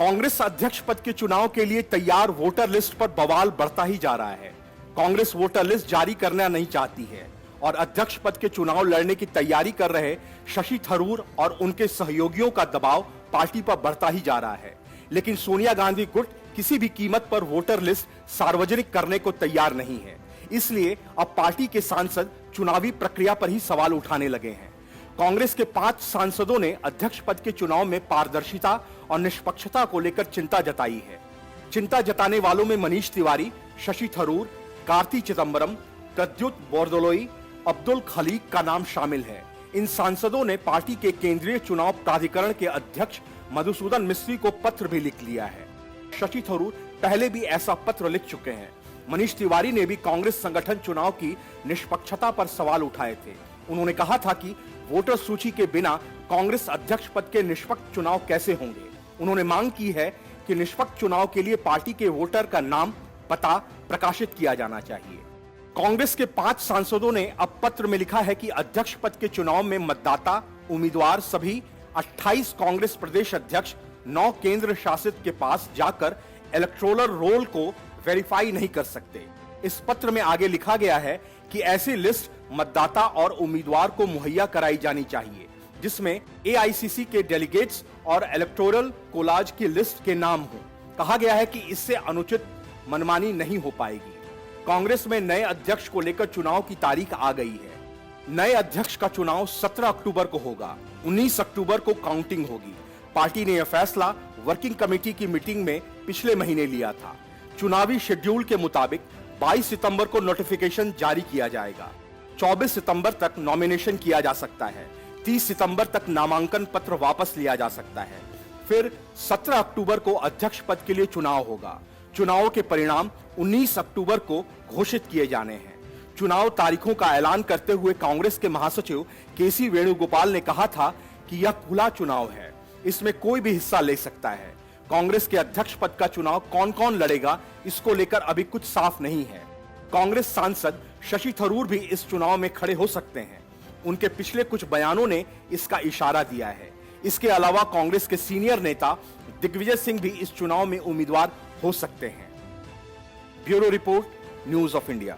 कांग्रेस अध्यक्ष पद के चुनाव के लिए तैयार वोटर लिस्ट पर बवाल बढ़ता ही जा रहा है। कांग्रेस वोटर लिस्ट जारी करना नहीं चाहती है और अध्यक्ष पद के चुनाव लड़ने की तैयारी कर रहे शशि थरूर और उनके सहयोगियों का दबाव पार्टी पर बढ़ता ही जा रहा है। लेकिन सोनिया गांधी गुट किसी भी कीमत पर वोटर लिस्ट सार्वजनिक करने को तैयार नहीं है। इसलिए अब पार्टी के सांसद चुनावी प्रक्रिया पर ही सवाल उठाने लगे हैं। कांग्रेस के 5 सांसदों ने अध्यक्ष पद के चुनाव में पारदर्शिता और निष्पक्षता को लेकर चिंता जताई है। चिंता जताने वालों में मनीष तिवारी, शशि थरूर, कार्ति चिदंबरम, प्रद्युत बोरदोलोई, अब्दुल खलीक का नाम शामिल है। इन सांसदों ने पार्टी के केंद्रीय चुनाव प्राधिकरण के अध्यक्ष मधुसूदन मिस्त्री को पत्र भी लिख लिया है। शशि थरूर पहले भी ऐसा पत्र लिख चुके हैं। मनीष तिवारी ने भी कांग्रेस संगठन चुनाव की निष्पक्षता पर सवाल उठाए थे। उन्होंने कहा था कि वोटर सूची के बिना कांग्रेस अध्यक्ष पद के निष्पक्ष चुनाव कैसे होंगे। उन्होंने मांग की है कि निष्पक्ष चुनाव के लिए पार्टी के वोटर का नाम, पता प्रकाशित किया जाना चाहिए। कांग्रेस के 5 सांसदों ने अब पत्र में लिखा है कि अध्यक्ष पद के चुनाव में मतदाता उम्मीदवार सभी 28 कांग्रेस प्रदेश अध्यक्ष 9 केंद्र शासित के पास जाकर इलेक्टोरल रोल को वेरीफाई नहीं कर सकते। इस पत्र में आगे लिखा गया है कि ऐसी लिस्ट मतदाता और उम्मीदवार को मुहैया कराई जानी चाहिए जिसमें एआईसीसी के डेलीगेट्स और इलेक्टोरल कोलाज की लिस्ट के नाम हो। कहा गया है कि इससे अनुचित मनमानी नहीं हो पाएगी। कांग्रेस में नए अध्यक्ष को लेकर चुनाव की तारीख आ गई है। नए अध्यक्ष का चुनाव 17 अक्टूबर को होगा। 19 अक्टूबर को काउंटिंग होगी। पार्टी ने यह फैसला वर्किंग कमेटी की मीटिंग में पिछले महीने लिया था। चुनावी शेड्यूल के मुताबिक 22 सितंबर को नोटिफिकेशन जारी किया जाएगा। 24 सितंबर तक नॉमिनेशन किया जा सकता है। 30 सितंबर तक नामांकन पत्र वापस लिया जा सकता है। फिर 17 अक्टूबर को अध्यक्ष पद के लिए चुनाव होगा। चुनाव के परिणाम 19 अक्टूबर को घोषित किए जाने हैं। चुनाव तारीखों का ऐलान करते हुए कांग्रेस के महासचिव केसी वेणुगोपाल ने कहा था कि यह खुला चुनाव है, इसमें कोई भी हिस्सा ले सकता है। कांग्रेस के अध्यक्ष पद का चुनाव कौन कौन लड़ेगा इसको लेकर अभी कुछ साफ नहीं है। कांग्रेस सांसद शशि थरूर भी इस चुनाव में खड़े हो सकते हैं। उनके पिछले कुछ बयानों ने इसका इशारा दिया है। इसके अलावा कांग्रेस के सीनियर नेता दिग्विजय सिंह भी इस चुनाव में उम्मीदवार हो सकते हैं। Bureau report, news of India.